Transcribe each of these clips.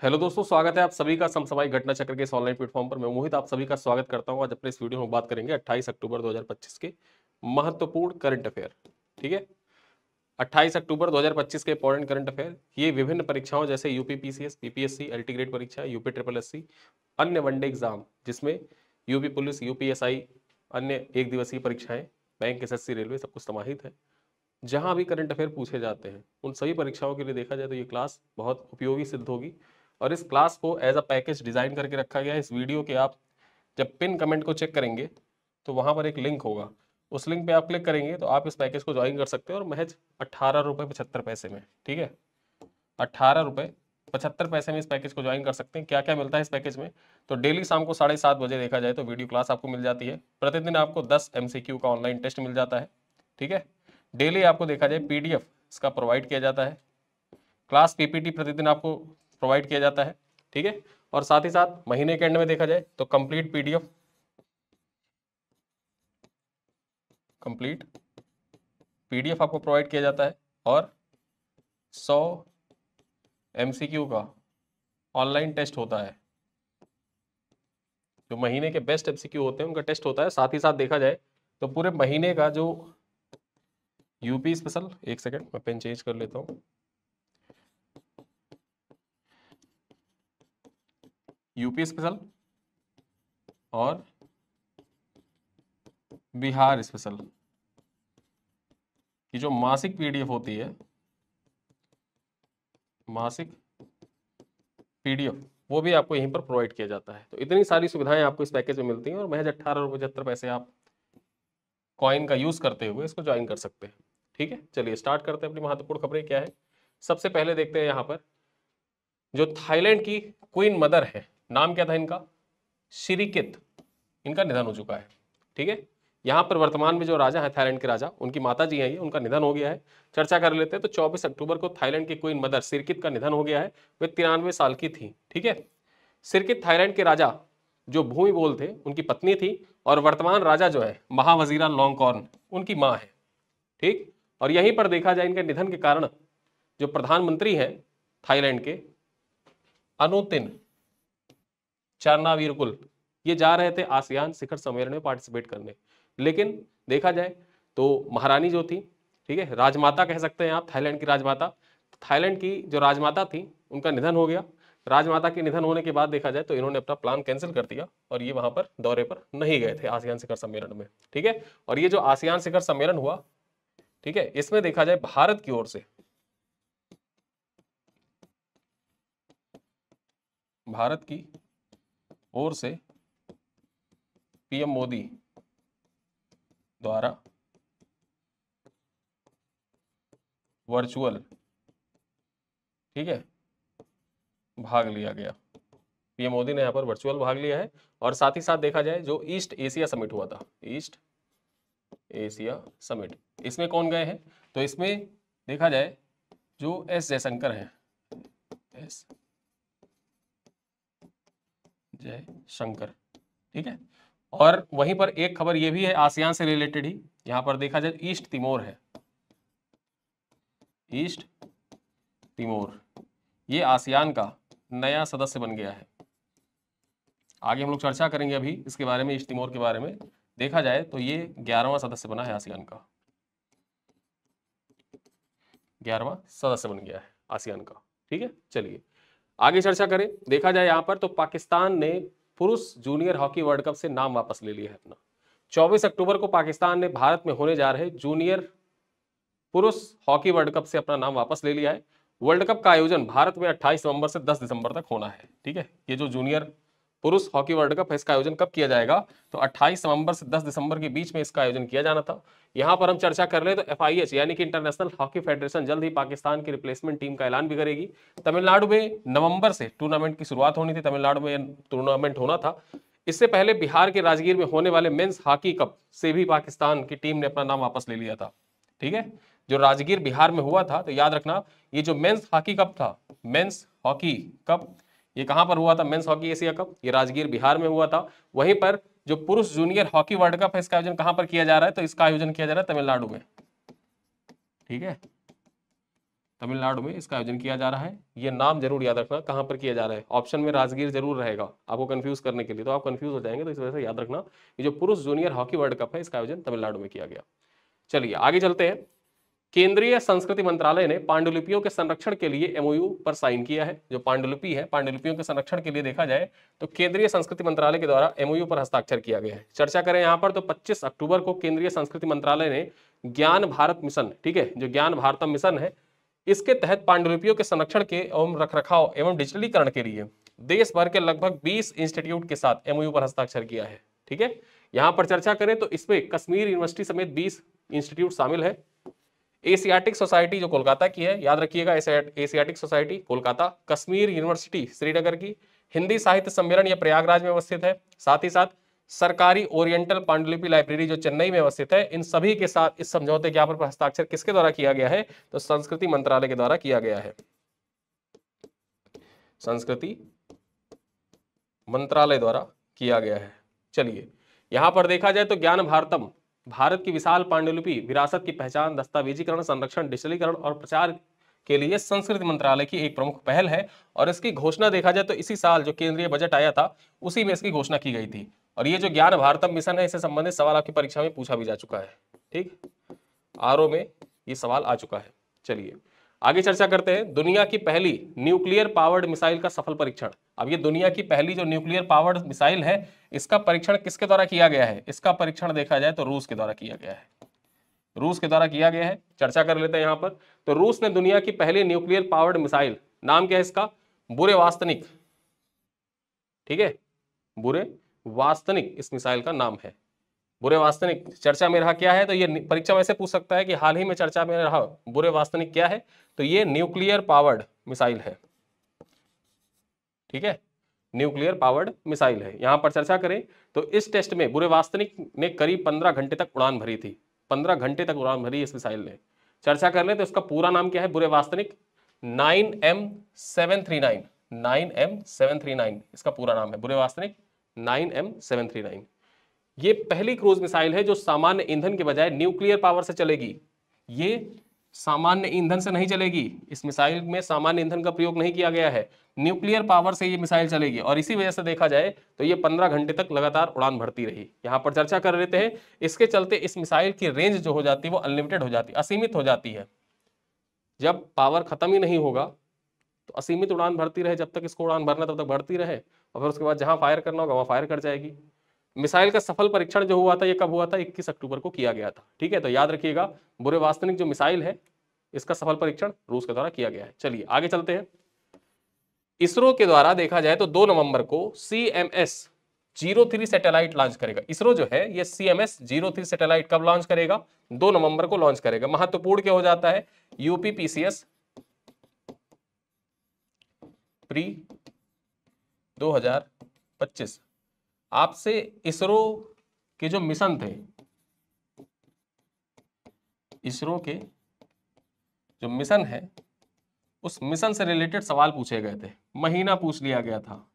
Hello दोस्तों, स्वागत है आप सभी का समसामयिक घटना चक्र के इस ऑनलाइन प्लेटफॉर्म पर। मैं मोहित आप सभी का स्वागत करता हूं। आज अपने इस वीडियो में बात करेंगे 28 अक्टूबर 2025 के महत्वपूर्ण करंट अफेयर। ठीक है, 28 अक्टूबर 2025 के इंपॉर्टेंट करंट अफेयर ये विभिन्न परीक्षाओं जैसे UP PCS, PPSC, LT grade परीक्षा, यूपी ट्रिपल एससी, अन्य वनडे एग्जाम जिसमें यूपी पुलिस, यूपीएसआई, अन्य एक दिवसीय परीक्षाएं, बैंक, एसएससी, रेलवे सब कुछ समाहित है। जहां भी करंट अफेयर पूछे जाते हैं उन सभी परीक्षाओं के लिए देखा जाए तो ये क्लास बहुत उपयोगी सिद्ध होगी। और इस क्लास को एज अ पैकेज डिजाइन करके रखा गया है। इस वीडियो के आप जब पिन कमेंट को चेक करेंगे तो वहां पर एक लिंक होगा, उस लिंक पे आप क्लिक करेंगे तो आप इस पैकेज को ज्वाइन कर सकते हो और महज 18 रुपये 75 पैसे में। ठीक है, 18 रुपये 75 पैसे में इस पैकेज को ज्वाइन कर सकते हैं। क्या क्या मिलता है इस पैकेज में? तो डेली शाम को 7:30 बजे देखा जाए तो वीडियो क्लास आपको मिल जाती है। प्रतिदिन आपको 10 MCQ का ऑनलाइन टेस्ट मिल जाता है। ठीक है, डेली आपको देखा जाए PDF इसका प्रोवाइड किया जाता है। क्लास PPT प्रतिदिन आपको प्रोवाइड किया जाता है। ठीक है, और साथ ही साथ महीने के एंड में देखा जाए तो कंप्लीट PDF आपको प्रोवाइड किया जाता है और 100 MCQ का ऑनलाइन टेस्ट होता है। जो महीने के बेस्ट MCQ होते हैं उनका टेस्ट होता है। साथ ही साथ देखा जाए तो पूरे महीने का जो यूपी स्पेशल, एक सेकेंड मैं पेन चेंज कर लेता हूँ, यूपी स्पेशल और बिहार स्पेशल की जो मासिक PDF होती है, मासिक PDF, वो भी आपको यहीं पर प्रोवाइड किया जाता है। तो इतनी सारी सुविधाएं आपको इस पैकेज में मिलती हैं और महज 18 रुपये 75 पैसे आप कॉइन का यूज करते हुए इसको ज्वाइन कर सकते हैं। ठीक है, चलिए स्टार्ट करते हैं। अपनी महत्वपूर्ण खबरें क्या है सबसे पहले देखते हैं। यहाँ पर जो थाईलैंड की क्वीन मदर है, नाम क्या था इनका? सिरिकित, इनका निधन हो चुका है। ठीक है, यहाँ पर वर्तमान में जो राजा है थाईलैंड के राजा, उनकी माता जी हैं ये, उनका निधन हो गया है। चर्चा कर लेते हैं। तो 24 अक्टूबर को थाईलैंड की क्वीन मदर सिरकित का निधन हो गया है। वे 93 साल की थी। ठीक है, सिरकित थाईलैंड के राजा जो भूमिबोल थे उनकी पत्नी थी और वर्तमान राजा जो है महावजीरा लॉन्गकॉर्न उनकी माँ है। ठीक, और यहीं पर देखा जाए इनके निधन के कारण जो प्रधानमंत्री हैं थाईलैंड के, अनुतिन चारनावीरकुल, ये जा रहे थे आसियान शिखर सम्मेलन में पार्टिसिपेट करने, लेकिन देखा जाए तो महारानी जो थी, ठीक है, राजमाता कह सकते हैं आप, थाईलैंड की राजमाता, थाईलैंड की जो राजमाता थी उनका निधन हो गया। राजमाता के निधन होने के बाद देखा जाए तो इन्होंने अपना प्लान कैंसिल कर दिया और ये वहां पर दौरे पर नहीं गए थे आसियान शिखर सम्मेलन में। ठीक है, और ये जो आसियान शिखर सम्मेलन हुआ, ठीक है, इसमें देखा जाए भारत की ओर से, भारत की ओर से PM मोदी द्वारा वर्चुअल, ठीक है, भाग लिया गया। PM मोदी ने यहाँ पर वर्चुअल भाग लिया है। और साथ ही साथ देखा जाए जो ईस्ट एशिया समिट हुआ था, ईस्ट एशिया समिट, इसमें कौन गए हैं? तो इसमें देखा जाए जो S जयशंकर हैं, S जयशंकर। ठीक है, और वहीं पर एक खबर ये भी है आसियान से रिलेटेड ही, यहां पर देखा जाए ईस्ट तिमोर है, ईस्ट तिमोर, ये आसियान का नया सदस्य बन गया है। आगे हम लोग चर्चा करेंगे अभी इसके बारे में, ईस्ट तिमोर के बारे में। देखा जाए तो ये 11वां सदस्य बना है आसियान का, 11वां सदस्य बन गया है आसियान का। ठीक है, चलिए आगे चर्चा करें। देखा जाए यहां पर तो पाकिस्तान ने पुरुष जूनियर हॉकी वर्ल्ड कप से नाम वापस ले लिया है अपना। 24 अक्टूबर को पाकिस्तान ने भारत में होने जा रहे जूनियर पुरुष हॉकी वर्ल्ड कप से अपना नाम वापस ले लिया है। वर्ल्ड कप का आयोजन भारत में 28 नवंबर से 10 दिसंबर तक होना है। ठीक है, ये जो जूनियर पुरुष हॉकी वर्ल्ड कप है इसका आयोजन कब किया जाएगा? तो 28 नवंबर से 10 दिसंबर के बीच में इसका आयोजन किया जाना था। यहां पर हम चर्चा कर रहे हैं तो FIH यानी कि इंटरनेशनल हॉकी फेडरेशन जल्द ही पाकिस्तान की रिप्लेसमेंट टीम का ऐलान भी करेगी। तमिलनाडु में नवंबर से टूर्नामेंट की शुरुआत होनी थी, तमिलनाडु में टूर्नामेंट होना था। इससे पहले बिहार के राजगीर में होने वाले मेंस हॉकी कप से भी पाकिस्तान की टीम ने अपना नाम वापस ले लिया था। ठीक है, जो राजगीर बिहार में हुआ था, तो याद रखना ये जो मेंस हॉकी कप था, मेंस हॉकी कप, ये कहां पर हुआ था? मेंस हॉकी एशिया कप, ये राजगीर बिहार में हुआ था। वहीं पर जो पुरुष जूनियर हॉकी वर्ल्ड कप है इसका आयोजन कहां पर किया जा रहा है? तो इसका आयोजन किया जा रहा है तमिलनाडु में। ठीक है, तमिलनाडु में इसका आयोजन किया जा रहा है। ये नाम जरूर याद रखना कहाँ पर किया जा रहा है, ऑप्शन में राजगीर जरूर रहेगा आपको कंफ्यूज करने के लिए, तो आप कंफ्यूज हो जाएंगे, तो इस वजह से याद रखना कि जो पुरुष जूनियर हॉकी वर्ल्ड कप है इसका आयोजन तमिलनाडु में किया गया। चलिए आगे चलते हैं। केंद्रीय संस्कृति मंत्रालय ने पांडुलिपियों के संरक्षण के लिए एमओयू पर साइन किया है। जो पांडुलिपि है, पांडुलिपियों के संरक्षण के लिए देखा जाए तो केंद्रीय संस्कृति मंत्रालय के द्वारा एमओयू पर हस्ताक्षर किया गया है। चर्चा करें यहाँ पर तो 25 अक्टूबर को केंद्रीय संस्कृति मंत्रालय ने ज्ञान भारत मिशन, ठीक है, जो ज्ञान भारतम मिशन है, इसके तहत पांडुलिपियों के संरक्षण के एवं रखरखाव एवं डिजिटलीकरण के लिए देश भर के लगभग 20 इंस्टीट्यूट के साथ एमओयू पर हस्ताक्षर किया है। ठीक है, यहां पर चर्चा करें तो इसमें कश्मीर यूनिवर्सिटी समेत 20 इंस्टीट्यूट शामिल है। एशियाटिक सोसाइटी जो कोलकाता की है, याद रखिएगा, Asiatic society Kolkata, Kashmir university Srinagar की, हिंदी साहित्य सम्मेलन ये प्रयागराज में अवस्थित है, साथ ही साथ सरकारी ओरिएंटल पांडुलिपि लाइब्रेरी जो चेन्नई में अवस्थित है। इन सभी के साथ इस समझौते ज्ञापन पर हस्ताक्षर किसके द्वारा किया गया है, तो संस्कृति मंत्रालय के द्वारा किया गया है, संस्कृति मंत्रालय द्वारा किया गया है। चलिए यहां पर देखा जाए तो ज्ञान भारतम भारत की विशाल पांडुलिपि विरासत की पहचान, दस्तावेजीकरण, संरक्षण, डिजिटलीकरण और प्रचार के लिए संस्कृति मंत्रालय की एक प्रमुख पहल है। और इसकी घोषणा देखा जाए तो इसी साल जो केंद्रीय बजट आया था उसी में इसकी घोषणा की गई थी। और ये जो ज्ञान भारतम मिशन है, इससे संबंधित सवाल आपकी परीक्षा में पूछा भी जा चुका है। ठीक, आरओ में ये सवाल आ चुका है। चलिए आगे चर्चा करते हैं। दुनिया की पहली न्यूक्लियर पावर्ड मिसाइल का सफल परीक्षण। अब ये दुनिया की पहली जो न्यूक्लियर पावर्ड मिसाइल है, इसका परीक्षण किसके द्वारा किया गया है? इसका परीक्षण देखा जाए तो रूस के द्वारा किया गया है, रूस के द्वारा किया गया है। चर्चा कर लेते हैं यहाँ पर। तो रूस ने दुनिया की पहली न्यूक्लियर पावर्ड मिसाइल, नाम क्या है इसका? बुरेवास्तनिक। ठीक है, बुरेवास्तनिक इस मिसाइल का नाम है, बुरेवास्तनिक। चर्चा में रहा क्या है, तो ये परीक्षा में से पूछ सकता है कि हाल ही में चर्चा में रहा बुरेवास्तनिक क्या है, तो ये न्यूक्लियर पावर्ड मिसाइल है। ठीक है, न्यूक्लियर पावर्ड मिसाइल है। यहां पर चर्चा करें तो इस टेस्ट में बुरेवास्तनिक ने करीब 15 घंटे तक उड़ान भरी थी, 15 घंटे तक उड़ान भरी इस मिसाइल ने। चर्चा कर ले तो इसका पूरा नाम क्या है? बुरेवास्तनिक 9M739, 9M739 इसका पूरा नाम है, बुरेवास्तनिक 9M739। ये पहली क्रूज मिसाइल है जो सामान्य ईंधन के बजाय न्यूक्लियर पावर से चलेगी। ये सामान्य ईंधन से नहीं चलेगी, इस मिसाइल में सामान्य ईंधन का प्रयोग नहीं किया गया है, न्यूक्लियर पावर से ये मिसाइल चलेगी। और इसी वजह से देखा जाए तो ये 15 घंटे तक लगातार उड़ान भरती रही। यहां पर चर्चा कर लेते हैं। इसके चलते इस मिसाइल की रेंज जो हो जाती है वो अनलिमिटेड हो जाती है, असीमित हो जाती है। जब पावर खत्म ही नहीं होगा तो असीमित उड़ान भरती रहे, जब तक इसको उड़ान भरना तब तक भरती रहे, और फिर उसके बाद जहां फायर करना होगा वहां फायर कर जाएगी। मिसाइल का सफल परीक्षण जो हुआ था ये कब हुआ था? 21 अक्टूबर को किया गया था। ठीक है, तो याद रखिएगा बुरेवास्तनिक जो मिसाइल है इसका सफल परीक्षण रूस के द्वारा किया गया है। चलिए आगे चलते हैं। इसरो के द्वारा देखा जाए तो 2 नवंबर को CMS-03 सैटेलाइट लॉन्च करेगा। इसरो जो है ये CMS-03 सैटेलाइट कब लॉन्च करेगा? 2 नवंबर को लॉन्च करेगा। महत्वपूर्ण क्या हो जाता है? UPPCS pre 2025। आपसे इसरो के जो मिशन थे, इसरो के जो मिशन है उस मिशन से रिलेटेड सवाल पूछे गए थे। महीना पूछ लिया गया था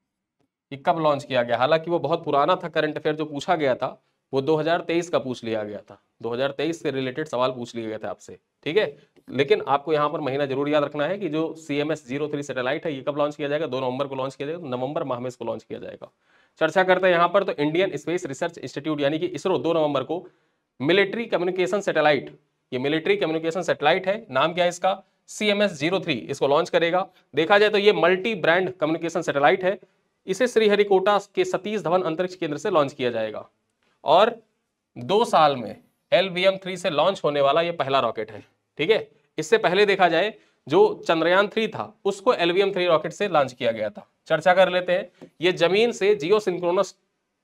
कि कब लॉन्च किया गया, हालांकि वो बहुत पुराना था। करंट अफेयर जो पूछा गया था वो 2023 का पूछ लिया गया था, 2023 से रिलेटेड सवाल पूछ लिए गए थे आपसे। ठीक है, लेकिन आपको यहाँ पर महीना जरूर याद रखना है कि जो CMS-03 सैटेलाइट है ये कब लॉन्च किया जाएगा? 2 नवंबर को लॉन्च किया जाएगा, नवंबर माह में इसको लॉन्च किया जाएगा। चर्चा करते हैं यहाँ पर तो इंडियन स्पेस रिसर्च इंस्टीट्यूट यानी कि इसरो 2 नवंबर को मिलिट्री कम्युनिकेशन सैटेलाइट, ये मिलिट्री कम्युनिकेशन सैटेलाइट है, नाम क्या है इसका? CMS-03, इसको लॉन्च करेगा। देखा जाए तो ये मल्टी ब्रांड कम्युनिकेशन सैटेलाइट है। इसे श्रीहरिकोटा के सतीश धवन अंतरिक्ष केंद्र से लॉन्च किया जाएगा और 2 साल में LVM-3 से लॉन्च होने वाला ये पहला रॉकेट है। ठीक है, इससे पहले देखा जाए जो चंद्रयान 3 था उसको LVM-3 रॉकेट से लॉन्च किया गया था। चर्चा कर लेते हैं। ये जमीन से जियो सिंक्रोनस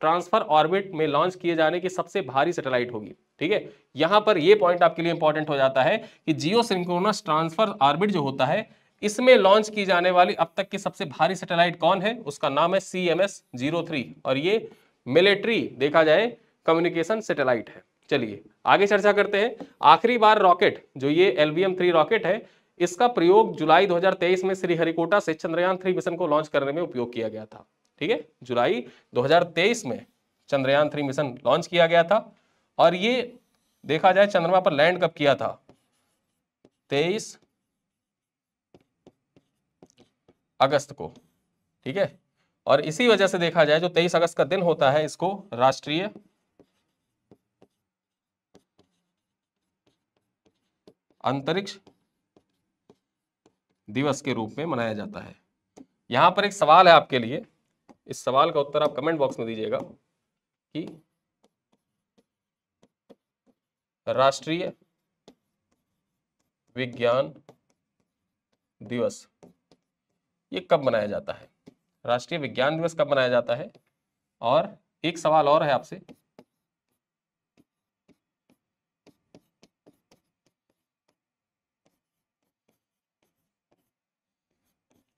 ट्रांसफर ऑर्बिट में लॉन्च किए जाने की सबसे भारी सैटेलाइट होगी। ठीक है, यहां पर यह पॉइंट आपके लिए इंपॉर्टेंट हो जाता है कि जियो सिंक्रोनस ट्रांसफर ऑर्बिट जो होता है इसमें लॉन्च की जाने वाली अब तक की सबसे भारी सैटेलाइट कौन है? उसका नाम है CMS-03 और ये मिलिट्री देखा जाए कम्युनिकेशन सैटेलाइट है। चलिए आगे चर्चा करते हैं। आखिरी बार रॉकेट जो ये LVM-3 रॉकेट है इसका प्रयोग जुलाई 2023 में श्रीहरिकोटा से चंद्रयान 3 मिशन को लॉन्च करने में उपयोग किया गया था। ठीक है, जुलाई 2023 में चंद्रयान 3 मिशन लॉन्च किया गया था और ये देखा जाए चंद्रमा पर लैंड कब किया था? 23 अगस्त को, ठीक है। और इसी वजह से देखा जाए जो 23 अगस्त का दिन होता है इसको राष्ट्रीय अंतरिक्ष दिवस के रूप में मनाया जाता है। यहां पर एक सवाल है आपके लिए, इस सवाल का उत्तर आप कमेंट बॉक्स में दीजिएगा कि राष्ट्रीय विज्ञान दिवस ये कब मनाया जाता है, राष्ट्रीय विज्ञान दिवस कब मनाया जाता है। और एक सवाल और है आपसे,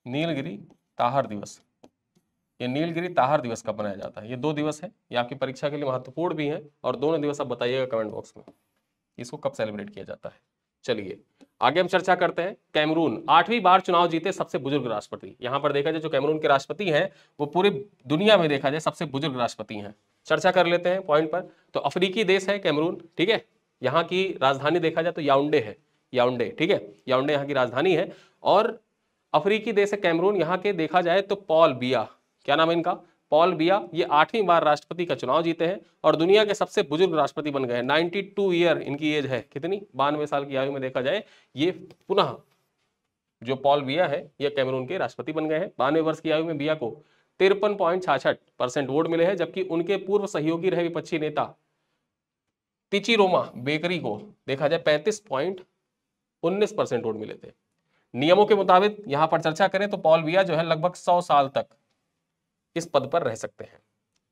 नीलगिरी ताहर दिवस, ये नीलगिरी ताहर दिवस कब मनाया जाता है। ये 2 दिवस है, ये आपकी परीक्षा के लिए महत्वपूर्ण भी है, और दोनों दिवस आप बताइएगा कमेंट बॉक्स में इसको कब सेलिब्रेट किया जाता है। चलिए आगे हम चर्चा करते हैं। कैमरून 8वीं बार चुनाव जीते सबसे बुजुर्ग राष्ट्रपति। यहां पर देखा जाए जो कैमरून के राष्ट्रपति हैं वो पूरी दुनिया में देखा जाए सबसे बुजुर्ग राष्ट्रपति हैं। चर्चा कर लेते हैं पॉइंट पर। तो अफ्रीकी देश है कैमरून, ठीक है। यहाँ की राजधानी देखा जाए तो याउंडे है, याउंडे, ठीक है, याउंडे यहाँ की राजधानी है। और अफ्रीकी देश है कैमरून। यहाँ के देखा जाए तो पॉल बिया, क्या नाम है इनका, पॉल बिया, ये 8वीं बार राष्ट्रपति का चुनाव जीते हैं और दुनिया के सबसे बुजुर्ग राष्ट्रपति बन गए हैं। 92 ईयर इनकी एज है, कितनी, 92 साल की आयु में देखा जाए ये पुनः जो पॉल बिया है ये कैमरून के राष्ट्रपति बन गए हैं। 92 वर्ष की आयु में बिया को 53.66% वोट मिले हैं, जबकि उनके पूर्व सहयोगी रहे विपक्षी नेता तिचिरोमा बेकरी को देखा जाए 35.19% वोट मिले थे। नियमों के मुताबिक यहां पर चर्चा करें तो पॉल बिया जो है लगभग 100 साल तक इस पद पर रह सकते हैं,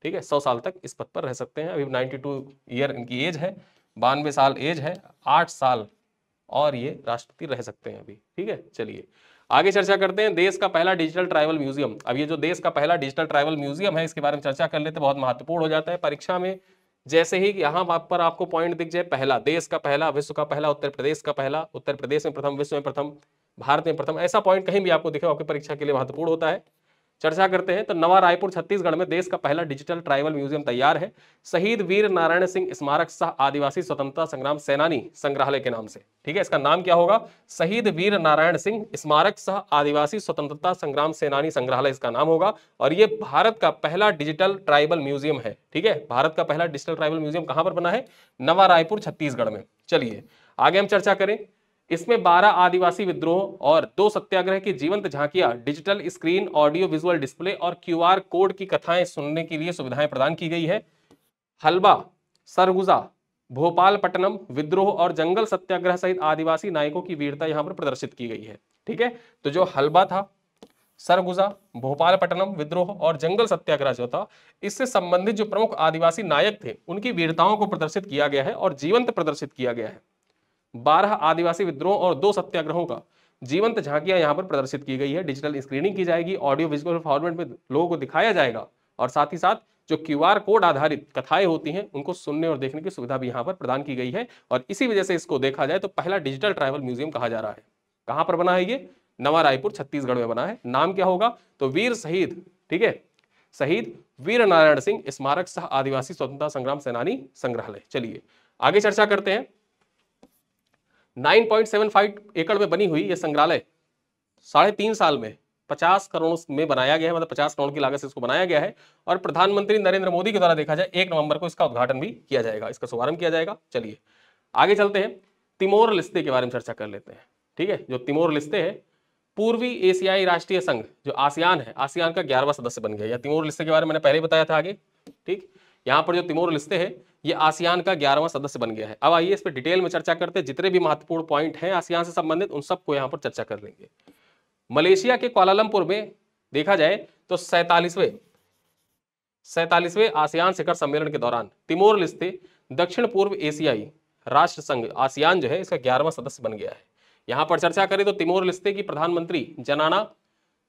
ठीक है, 100 साल तक इस पद पर रह सकते हैं। अभी 92 ईयर इनकी एज है, 92 साल एज है, 8 साल और ये राष्ट्रपति रह सकते हैं अभी, ठीक है। चलिए आगे चर्चा करते हैं। देश का पहला डिजिटल ट्राइबल म्यूजियम। अब ये जो देश का पहला डिजिटल ट्राइबल म्यूजियम है इसके बारे में चर्चा कर लेते हैं, बहुत महत्वपूर्ण हो जाता है परीक्षा में। जैसे ही यहाँ पर आपको पॉइंट दिख जाए, पहला, देश का पहला, विश्व का पहला, उत्तर प्रदेश का पहला, उत्तर प्रदेश में प्रथम, विश्व में प्रथम, भारत में प्रथम, ऐसा पॉइंट कहीं भी आपको दिखे आपकी परीक्षा के लिए महत्वपूर्ण होता है। चर्चा करते हैं तो नवा रायपुर छत्तीसगढ़ में देश का पहला डिजिटल ट्राइबल म्यूजियम तैयार है, शहीद वीर नारायण सिंह स्मारक सह आदिवासी स्वतंत्रता संग्राम सेनानी संग्रहालय के नाम से, ठीक है। इसका नाम क्या होगा, शहीद वीर नारायण सिंह स्मारक सह आदिवासी स्वतंत्रता संग्राम सेनानी संग्रहालय इसका नाम होगा। और ये भारत का पहला डिजिटल ट्राइबल म्यूजियम है, ठीक है। भारत का पहला डिजिटल ट्राइबल म्यूजियम कहां पर बना है, नवा रायपुर छत्तीसगढ़ में। चलिए आगे हम चर्चा करें। इसमें 12 आदिवासी विद्रोह और 2 सत्याग्रह की जीवंत झांकियां, digital screen, audio visual display और QR कोड की कथाएं सुनने के लिए सुविधाएं प्रदान की गई है। हलबा, सरगुजा, भोपालपट्टनम विद्रोह और जंगल सत्याग्रह सहित आदिवासी नायकों की वीरता यहां पर प्रदर्शित की गई है, ठीक है। तो जो हलबा था, सरगुजा, भोपालपट्टनम विद्रोह और जंगल सत्याग्रह जो था, इससे संबंधित जो प्रमुख आदिवासी नायक थे उनकी वीरताओं को प्रदर्शित किया गया है और जीवंत प्रदर्शित किया गया है। 12 आदिवासी विद्रोह और 2 सत्याग्रहों का जीवंत झांकियां यहां पर प्रदर्शित की गई है। डिजिटल स्क्रीनिंग की जाएगी, ऑडियो विजुअल फॉर्मेट में लोगों को दिखाया जाएगा और साथ ही साथ जो QR कोड आधारित कथाएं होती हैं उनको सुनने और देखने की सुविधा भी यहां पर प्रदान की गई है। और इसी वजह से इसको देखा जाए तो पहला डिजिटल ट्राइबल म्यूजियम कहा जा रहा है। कहां पर बना है ये, नवा रायपुर छत्तीसगढ़ में बना है। नाम क्या होगा, तो वीर शहीद, ठीक है, शहीद वीर नारायण सिंह स्मारक सह आदिवासी स्वतंत्रता संग्राम सेनानी संग्रहालय। चलिए आगे चर्चा करते हैं। 9.75 एकड़ में बनी हुई यह संग्रहालय 3.5 साल में 50 करोड़ में बनाया गया है, मतलब 50 करोड़ की लागत से इसको बनाया गया है। और प्रधानमंत्री नरेंद्र मोदी के द्वारा देखा जाए 1 नवंबर को इसका उद्घाटन भी किया जाएगा, इसका शुभारंभ किया जाएगा। चलिए आगे चलते हैं। तिमोर लिस्ते के बारे में चर्चा कर लेते हैं, ठीक है। जो तिमोर लिस्ते है, पूर्वी एशियाई राष्ट्रीय संघ जो आसियान है, आसियान का 11वां सदस्य बन गया। या तिमोर लिस्ते के बारे में मैंने पहले ही बताया था आगे, ठीक। यहाँ पर जो तिमोर लिस्ते है ये आसियान का 11वां सदस्य बन गया है। अब आइए इस पर डिटेल में चर्चा करते हैं। जितने भी महत्वपूर्ण पॉइंट हैं आसियान से संबंधित उन सबको यहाँ पर चर्चा कर लेंगे। मलेशिया के कुआलालंपुर में देखा जाए तो 47वें आसियान शिखर सम्मेलन के दौरान तिमोर लिस्ते दक्षिण पूर्व एशियाई राष्ट्र संघ आसियान जो है इसका 11वां सदस्य बन गया है। यहाँ पर चर्चा करें तो तिमोर लिस्ते की प्रधानमंत्री जनाना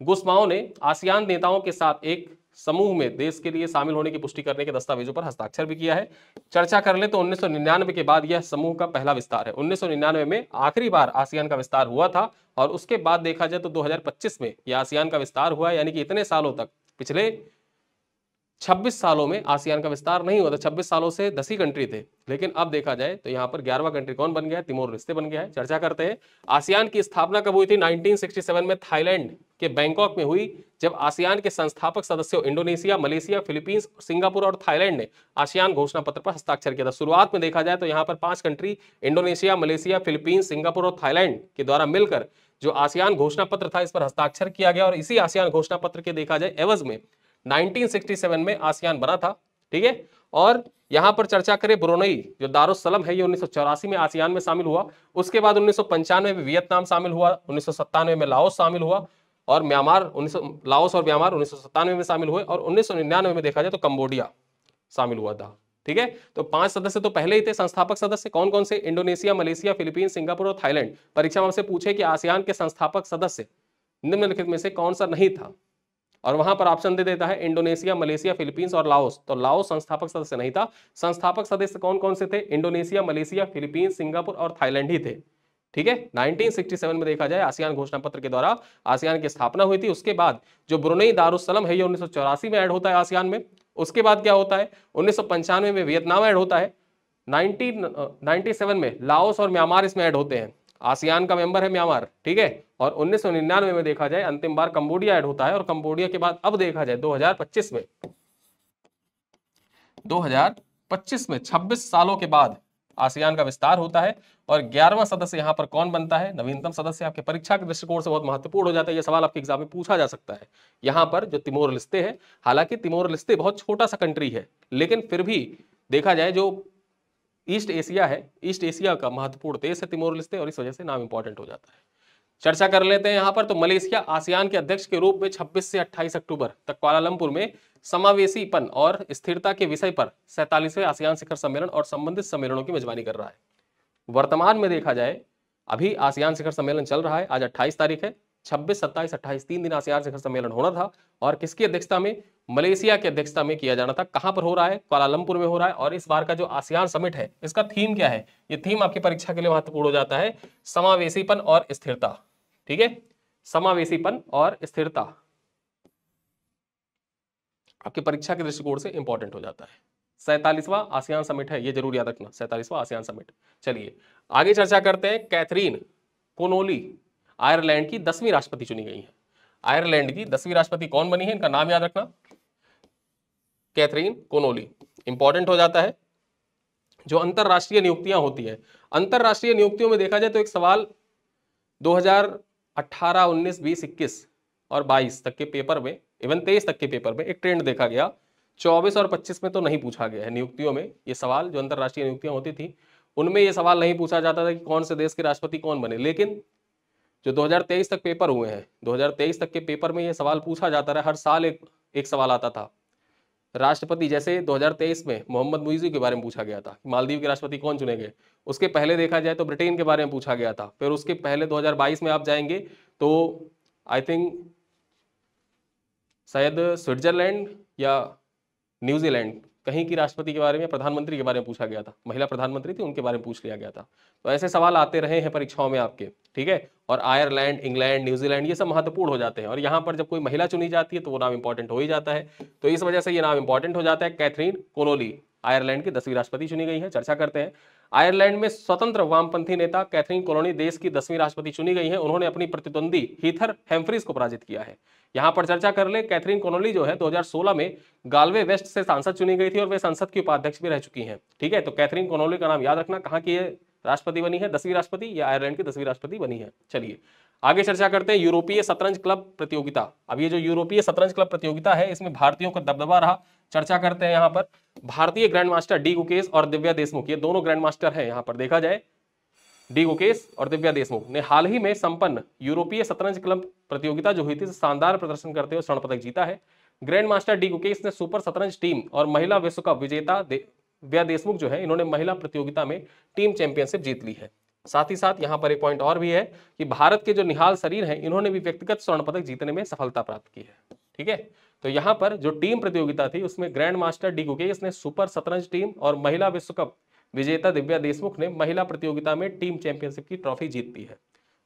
गुस्माओ ने आसियान नेताओं के साथ एक समूह में देश के लिए शामिल होने की पुष्टि करने के दस्तावेजों पर हस्ताक्षर भी किया है। चर्चा कर ले तो 1999 के बाद यह समूह का पहला विस्तार है। 1999 में आखिरी बार आसियान का विस्तार हुआ था और उसके बाद देखा जाए तो 2025 में यह आसियान का विस्तार हुआ, यानी कि इतने सालों तक, पिछले 26 सालों में आसियान का विस्तार नहीं हुआ था। 26 सालों से 10 ही कंट्री थे, लेकिन अब देखा जाए तो यहाँ पर 11वां कंट्री कौन बन गया है? तिमोर लेस्ते बन गया है। चर्चा करते हैं आसियान की स्थापना कब हुई थी? 1967 में थाईलैंड के बैंकॉक में हुई, जब आसियान के संस्थापक सदस्यों इंडोनेशिया, मलेशिया, फिलीपींस, सिंगापुर और थाईलैंड ने आसियान घोषणा पत्र पर हस्ताक्षर किया था। शुरुआत में देखा जाए तो यहाँ पर 5 country Indonesia, Malaysia, Philippines, Singapore और थाईलैंड के द्वारा मिलकर जो आसियान घोषणा पत्र था इस पर हस्ताक्षर किया गया, और इसी आसियान घोषणा पत्र के देखा जाए एवज में 1967 में आसियान बना था। ठीक है, और यहां पर चर्चा करें ब्रुनेई जो दारुस्सलाम है, ये 1984 में आसियान में शामिल हुआ। उसके बाद 1995 में वियतनाम शामिल हुआ, 1997 में लाओस शामिल हुआ, और म्यांमार लाओस और म्यांमार 1997 में शामिल हुए, और 1999 में देखा जाए तो कंबोडिया शामिल हुआ था। ठीक है, तो 5 सदस्य तो पहले ही थे संस्थापक सदस्य। कौन कौन से? इंडोनेशिया, मलेशिया, फिलीपींस, सिंगापुर और थाईलैंड। परीक्षा में आपसे पूछे कि आसियान के संस्थापक सदस्य निम्नलिखित में से कौन सा नहीं था, और वहां पर ऑप्शन दे देता है इंडोनेशिया, मलेशिया, फिलीपींस और लाओस। तो लाओस संस्थापक सदस्य नहीं था। संस्थापक सदस्य कौन कौन से थे? इंडोनेशिया, मलेशिया, फिलीपींस, सिंगापुर और थाईलैंड ही थे। ठीक है, 1967 में देखा जाए आसियान घोषणा पत्र के द्वारा आसियान की स्थापना हुई थी। उसके बाद जो ब्रुनेई दारुस्सलाम है ये 1984 में ऐड होता है आसियान में। उसके बाद क्या होता है? 1995 में वियतनाम ऐड होता है। 1997 में लाओस और म्यांमार इसमें ऐड होते हैं। आसियान का मेंबर है म्यांमार। ठीक है, और 1999 में देखा जाए अंतिम बार कंबोडिया ऐड होता है, और कंबोडिया के बाद अब देखा जाए 2025 में 26 सालों के बाद आसियान का विस्तार होता है, और 11वां सदस्य यहां पर कौन बनता है? नवीनतम सदस्य। आपके परीक्षा के दृष्टिकोण से बहुत महत्वपूर्ण हो जाता है, यह सवाल आपके एग्जाम में पूछा जा सकता है। यहां पर जो तिमोर लेस्ते है, हालांकि तिमोर लेस्ते बहुत छोटा सा कंट्री है, लेकिन फिर भी देखा जाए जो ईस्ट एशिया है, ईस्ट एशिया का महत्वपूर्ण देश है तिमोर लेस्ते, और इस वजह से नाम इंपॉर्टेंट हो जाता है। चर्चा कर लेते हैं यहां पर। तो मलेशिया आसियान के अध्यक्ष के रूप में 26 से 28 अक्टूबर तक कुआलालंपुर में समावेशीपन और स्थिरता के विषय पर 47वें आसियान शिखर सम्मेलन और संबंधित सम्मेलनों की मेजबानी कर रहा है। वर्तमान में देखा जाए अभी आसियान शिखर सम्मेलन चल रहा है। आज 28 तारीख है, 26, 27, 28 3 दिन आसियान शिखर सम्मेलन होना था, और किसकी अध्यक्षता में? मलेशिया की अध्यक्षता में किया जाना था। कहां पर हो रहा है? कुआलालंपुर में हो रहा है। और इस बार का जो आसियान समिट है इसका थीम क्या है? ये थीम आपकी परीक्षा के लिए महत्वपूर्ण हो जाता है, समावेशीपन और स्थिरता। ठीक है, समावेशीपन और स्थिरता आपकी परीक्षा के दृष्टिकोण से इंपॉर्टेंट हो जाता है। 47वां आसियान समिट है, ये जरूर याद रखना, 47वां आसियान समिट। चलिए आगे चर्चा करते हैं। कैथरीन कोनोली आयरलैंड की 10वीं राष्ट्रपति चुनी गई है। आयरलैंड की 10वीं राष्ट्रपति कौन बनी है? इनका नाम याद रखना, कैथरीन कोनोली। इंपॉर्टेंट हो जाता है। जो अंतरराष्ट्रीय नियुक्तियां होती है, अंतरराष्ट्रीय नियुक्तियों में देखा जाए तो एक सवाल 2018, 19, 20, 21 और 22 तक के पेपर में, इवन 23 तक के पेपर में एक ट्रेंड देखा गया। 24 और 25 में तो नहीं पूछा गया है नियुक्तियों में ये सवाल। जो अंतरराष्ट्रीय नियुक्तियां होती थी उनमें ये सवाल नहीं पूछा जाता था कि कौन से देश के राष्ट्रपति कौन बने, लेकिन जो 2023 तक पेपर हुए हैं, 2023 तक के पेपर में ये सवाल पूछा जाता रहा। हर साल एक सवाल आता था राष्ट्रपति। जैसे 2023 में मोहम्मद मुइज़ी के बारे में पूछा गया था, मालदीव के राष्ट्रपति कौन चुने गए। उसके पहले देखा जाए तो ब्रिटेन के बारे में पूछा गया था। फिर उसके पहले 2022 में आप जाएंगे तो आई थिंक शायद स्विट्जरलैंड या न्यूजीलैंड कहीं की राष्ट्रपति के बारे में, प्रधानमंत्री के बारे में पूछा गया था। महिला प्रधानमंत्री थी, उनके बारे में पूछ लिया गया था। तो ऐसे सवाल आते रहे हैं परीक्षाओं में आपके। ठीक है, और आयरलैंड, इंग्लैंड, न्यूजीलैंड ये सब महत्वपूर्ण हो जाते हैं, और यहाँ पर जब कोई महिला चुनी जाती है तो वो नाम इंपॉर्टेंट हो ही जाता है। तो इस वजह से ये नाम इंपॉर्टेंट हो जाता है। कैथरीन कोनोली आयरलैंड की 10वीं राष्ट्रपति चुनी गई है। चर्चा करते हैं। आयरलैंड में स्वतंत्र वामपंथी नेता कैथरीन कोनोली देश की 10वीं राष्ट्रपति चुनी गई है। उन्होंने अपनी प्रतिद्वंदी हीथर हेम्फ्रीज को पराजित किया है। यहां पर चर्चा कर ले, कैथरीन कोनोली जो है 2016 में गालवे वेस्ट से सांसद चुनी गई थी, और वे संसद की उपाध्यक्ष भी रह चुकी हैं। ठीक है, तो कैथरीन कोनोली का नाम याद रखना। कहां की राष्ट्रपति बनी है? 10वीं राष्ट्रपति, या आयरलैंड की 10वीं राष्ट्रपति बनी है। चलिए आगे चर्चा करते हैं। यूरोपीय शतरंज क्लब प्रतियोगिता। अब ये जो यूरोपीय शतरंज क्लब प्रतियोगिता है इसमें भारतीयों का दबदबा रहा। चर्चा करते हैं यहाँ पर। भारतीय ग्रैंड मास्टर डी गुकेश और दिव्या देशमुख, ये दोनों ग्रैंड मास्टर हैं। यहाँ पर देखा जाए डी गुकेश और दिव्या देशमुख ने हाल ही में संपन्न यूरोपीय शतरंज क्लब प्रतियोगिता जो हुई थी शानदार प्रदर्शन करते हुए स्वर्ण पदक जीता है। ग्रैंड मास्टर डी गुकेश ने सुपर शतरंज टीम और महिला विश्व कप विजेता दिव्या देशमुख जो है इन्होंने महिला प्रतियोगिता में टीम चैंपियनशिप जीत ली है। साथ ही साथ यहाँ पर एक पॉइंट और भी है कि भारत के जो निहाल सरीन है इन्होंने भी व्यक्तिगत स्वर्ण पदक जीतने में सफलता प्राप्त की है। ठीक है, तो यहाँ पर जो टीम प्रतियोगिता थी उसमें ग्रैंड मास्टर डी गुकेश ने सुपर शतरंज टीम और महिला विश्व कप विजेता दिव्या देशमुख ने महिला प्रतियोगिता में टीम चैंपियनशिप की ट्रॉफी जीत ली है।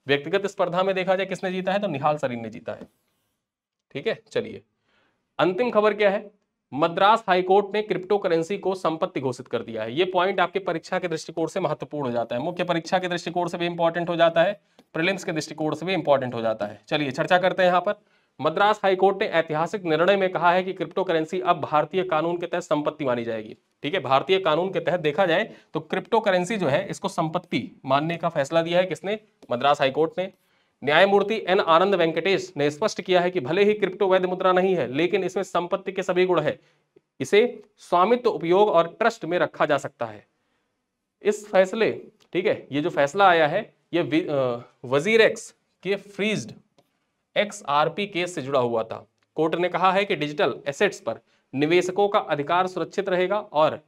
व्यक्तिगत स्पर्धा में देखा जाए किसने जीता है तो निहाल सरीन ने जीता है। ठीक है, चलिए अंतिम खबर क्या है? मद्रास हाईकोर्ट ने क्रिप्टो करेंसी को संपत्ति घोषित कर दिया है। ये पॉइंट आपके परीक्षा के दृष्टिकोण से महत्वपूर्ण हो जाता है, मुख्य परीक्षा के दृष्टिकोण से भी इंपॉर्टेंट हो जाता है, प्रीलिम्स के दृष्टिकोण से भी इंपॉर्टेंट हो जाता है। चलिए चर्चा करते हैं यहाँ पर। मद्रास हाईकोर्ट ने ऐतिहासिक निर्णय में कहा है कि क्रिप्टो करेंसी अब भारतीय कानून के तहत संपत्ति मानी जाएगी। ठीक है, भारतीय कानून के तहत देखा जाए तो क्रिप्टो करेंसी जो है इसको संपत्ति मानने का फैसला दिया है किसने? मद्रास हाईकोर्ट ने। न्यायमूर्ति एन आनंद वेंकटेश ने स्पष्ट किया है कि भले ही क्रिप्टो वैध मुद्रा नहीं है, लेकिन इसमें संपत्ति के सभी गुण है, इसे स्वामित्व, उपयोग और ट्रस्ट में रखा जा सकता है। इस फैसले, ठीक है, ये जो फैसला आया है ये वजीर एक्स के फ्रीज्ड XRP केस से जुड़ा हुआ था। कोर्ट ने कहा है कि डिजिटल एसेट्स पर निवेशकों का अधिकार सुरक्षित रहेगा और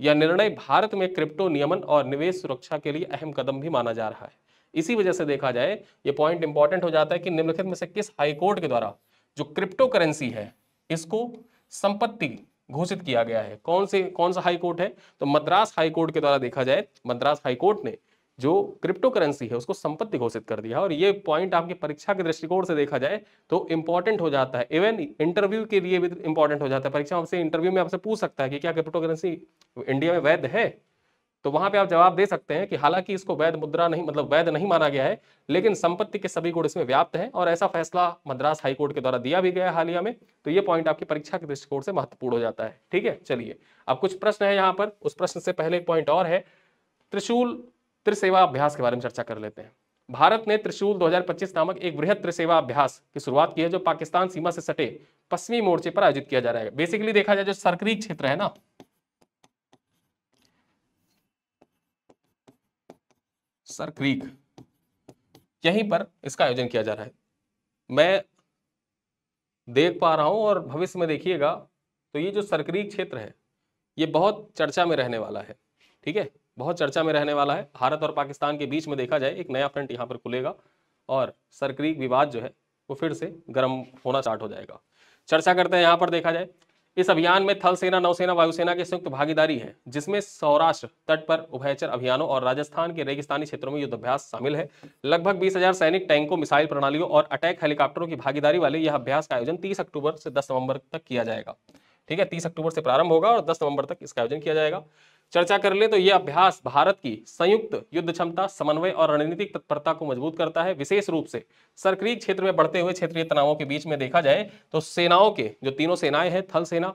यह निर्णय भारत में क्रिप्टो नियमन और निवेश सुरक्षा के लिए अहम कदम भी माना जा रहा है। इसी वजह से देखा जाए ये पॉइंट इंपॉर्टेंट हो जाता है कि निम्नलिखित में से किस हाईकोर्ट के द्वारा जो क्रिप्टो करेंसी है इसको संपत्ति घोषित किया गया है। कौन सा हाईकोर्ट है? तो मद्रास हाईकोर्ट के द्वारा देखा जाए मद्रास हाईकोर्ट ने जो क्रिप्टो करेंसी है उसको संपत्ति घोषित कर दिया। और ये पॉइंट आपकी परीक्षा के दृष्टिकोण से देखा जाए तो इंपॉर्टेंट हो जाता है, इवन इंटरव्यू के लिए भी इंपॉर्टेंट हो जाता है। परीक्षा आपसे इंटरव्यू में आपसे पूछ सकता है कि क्या क्रिप्टो करेंसी इंडिया में वैध है, तो वहां पे आप जवाब दे सकते हैं कि हालांकि इसको वैध मुद्रा नहीं, मतलब वैध नहीं माना गया है, लेकिन संपत्ति के सभी गुण इसमें व्याप्त है और ऐसा फैसला मद्रास हाईकोर्ट के द्वारा दिया भी गया है हालिया में। तो ये पॉइंट आपकी परीक्षा के दृष्टिकोण से महत्वपूर्ण हो जाता है। ठीक है, चलिए अब कुछ प्रश्न है यहाँ पर। उस प्रश्न से पहले एक पॉइंट और है, त्रिशूल त्रिसेवा अभ्यास के बारे में चर्चा कर लेते हैं। भारत ने त्रिशूल 2025 नामक एक बृहद त्रिसेवा अभ्यास की शुरुआत की है जो पाकिस्तान सीमा से सटे पश्चिमी मोर्चे पर आयोजित किया जा रहा है। बेसिकली देखा जाए जो सरक्रीक क्षेत्र है ना, सरक्रीक, यहीं पर इसका आयोजन किया जा रहा है। मैं देख पा रहा हूं और भविष्य में देखिएगा तो ये जो सरक्रीक क्षेत्र है ये बहुत चर्चा में रहने वाला है। ठीक है, बहुत चर्चा में रहने वाला है। भारत और पाकिस्तान के बीच में देखा जाए एक नया फ्रंट यहाँ पर खुलेगा और सरक्रीक विवाद जो है वो फिर से गर्म होना स्टार्ट हो जाएगा। चर्चा करते हैं यहाँ पर। देखा जाए इस अभियान में थल सेना, नौसेना, वायुसेना की संयुक्त भागीदारी है, जिसमें सौराष्ट्र तट पर उभयचर अभियानों और राजस्थान के रेगिस्तानी क्षेत्रों में युद्धाभ्यास शामिल है। लगभग 20,000 सैनिक, टैंकों, मिसाइल प्रणालियों और अटैक हेलीकॉप्टरों की भागीदारी वाले यह अभ्यास का आयोजन 30 अक्टूबर से 10 नवंबर तक किया जाएगा। ठीक है, 30 अक्टूबर से प्रारंभ होगा और 10 नवंबर तक इसका आयोजन किया जाएगा। चर्चा कर ले तो यह अभ्यास भारत की संयुक्त युद्ध क्षमता, समन्वय और रणनीतिक तत्परता को मजबूत करता है। विशेष रूप से सरक्रीक क्षेत्र में बढ़ते हुए क्षेत्रीय तनावों के बीच में देखा जाए तो सेनाओं के जो तीनों सेनाएं हैं, थल सेना,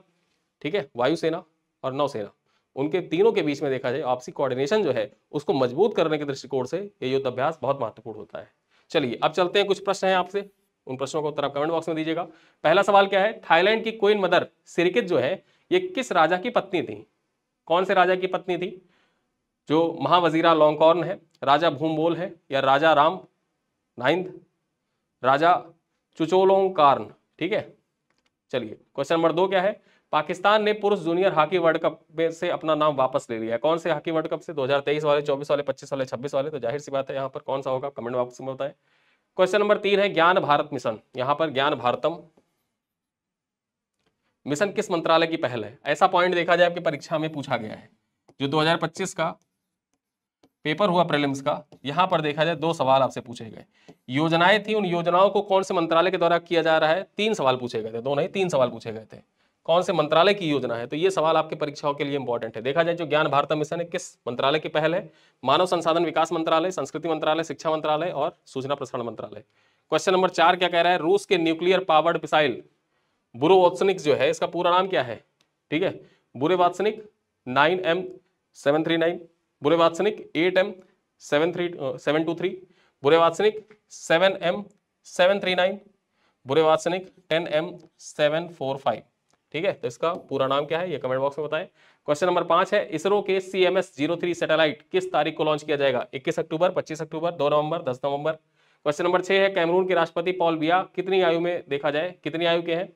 ठीक है, वायुसेना और नौसेना, उनके तीनों के बीच में देखा जाए आपसी कोऑर्डिनेशन जो है उसको मजबूत करने के दृष्टिकोण से ये युद्ध अभ्यास बहुत महत्वपूर्ण होता है। चलिए अब चलते हैं, कुछ प्रश्न हैं आपसे, उन प्रश्नों को उत्तर आप कमेंट बॉक्स में दीजिएगा। पहला सवाल क्या है, थाईलैंड की क्वीन मदर सिरिकित जो है ये किस राजा की पत्नी थी? कौन से राजा की पत्नी थी? जो महावजीरा लॉन्गकॉर्न है, राजा भूमबोल है, या राजा राम नाइंद, राजा चुचोलोंगकार्न? ठीक है, चलिए क्वेश्चन नंबर 2 क्या है, पाकिस्तान ने पुरुष जूनियर हॉकी वर्ल्ड कप में से अपना नाम वापस ले लिया है। कौन से हॉकी वर्ल्ड कप से? 2023 वाले, 24 वाले, 25 वाले, 26 वाले? तो जाहिर सी बात है यहाँ पर कौन सा होगा, कमेंट बॉक्स में बताएं। क्वेश्चन नंबर 3 है ज्ञान भारत मिशन। यहाँ पर ज्ञान भारतम मिशन किस मंत्रालय की पहल है? ऐसा पॉइंट देखा जाए आपकी परीक्षा में पूछा गया है, जो 2025 का पेपर हुआ प्रीलिम्स का, यहाँ पर देखा जाए 2 सवाल आपसे पूछे गए। योजनाएं थी, उन योजनाओं को कौन से मंत्रालय के द्वारा किया जा रहा है? 3 सवाल पूछे गए थे, 2 नहीं 3 सवाल पूछे गए थे। कौन से मंत्रालय की योजना है? तो ये सवाल आपके परीक्षाओं के लिए इंपॉर्टेंट है। देखा जाए जो ज्ञान भारत मिशन है किस मंत्रालय की पहल है? मानव संसाधन विकास मंत्रालय, संस्कृति मंत्रालय, शिक्षा मंत्रालय और सूचना प्रसारण मंत्रालय। क्वेश्चन नंबर 4 क्या कह रहा है, रूस के न्यूक्लियर पावर्ड मिसाइल बुरेवात्सनिक जो है इसका पूरा नाम क्या है? ठीक है, बुरेवात्सनिक 9M739, बुरेवात्सनिक 8M723, बुरेवात्सनिक 7M739, बुरेवात्सनिक 10M745। ठीक है, तो इसका पूरा नाम क्या है ये कमेंट बॉक्स में बताएं। क्वेश्चन नंबर 5 है इसरो के CMS-03 सैटेलाइट किस तारीख को लॉन्च किया जाएगा? 21 अक्टूबर, 25 अक्टूबर, 2 नवंबर, 10 नवंबर? क्वेश्चन नंबर 6 है कैमरून के राष्ट्रपति पॉल बिया कितनी आयु में देखा जाए, कितनी आयु के हैं?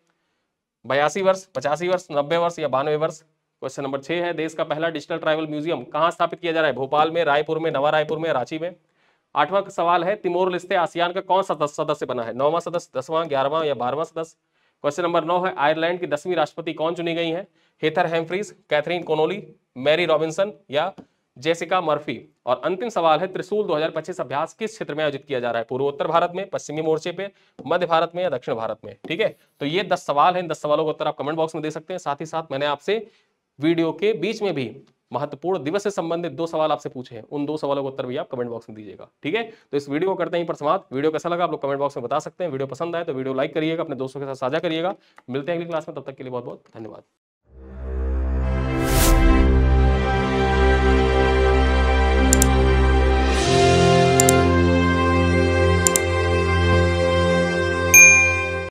82 वर्ष, 85 वर्ष, 90 वर्ष या 92 वर्ष? क्वेश्चन नंबर 6 है देश का पहला डिजिटल ट्राइबल म्यूजियम कहाँ स्थापित किया जा रहा है? भोपाल में, रायपुर में, नवा रायपुर में, रांची में? 8वां सवाल है तिमोर लेस्ते आसियान का कौन सा सदस्य बना है? 9वां सदस्य, 10वां, 11वां या 12वां सदस्य? क्वेश्चन नंबर 9 है आयरलैंड की 10वीं राष्ट्रपति कौन चुनी गई है? हेथर हेम्फ्रीज, कैथरीन कोनोली, मैरी रॉबिन्सन या जेसिका मर्फी। और अंतिम सवाल है, त्रिशूल 2025 अभ्यास किस क्षेत्र में आयोजित किया जा रहा है? पूर्वोत्तर भारत में, पश्चिमी मोर्चे पे, मध्य भारत में या दक्षिण भारत में? ठीक है, तो ये 10 सवाल हैं। इन 10 सवालों का उत्तर आप कमेंट बॉक्स में दे सकते हैं। साथ ही साथ मैंने आपसे वीडियो के बीच में भी महत्वपूर्ण दिवस से संबंधित 2 सवाल आपसे पूछे हैं, उन 2 सवालों का उत्तर भी आप कमेंट बॉक्स में दीजिएगा। ठीक है, तो इस वीडियो को करते हैं पर समाप्त। वीडियो कैसा लगा आप लोग कमेंट बॉक्स में बता सकते हैं। वीडियो पसंद आए तो वीडियो लाइक करिएगा, अपने दोस्तों के साथ साझा करिएगा। मिलते हैं अगली क्लास में, तब तक के लिए बहुत बहुत धन्यवाद।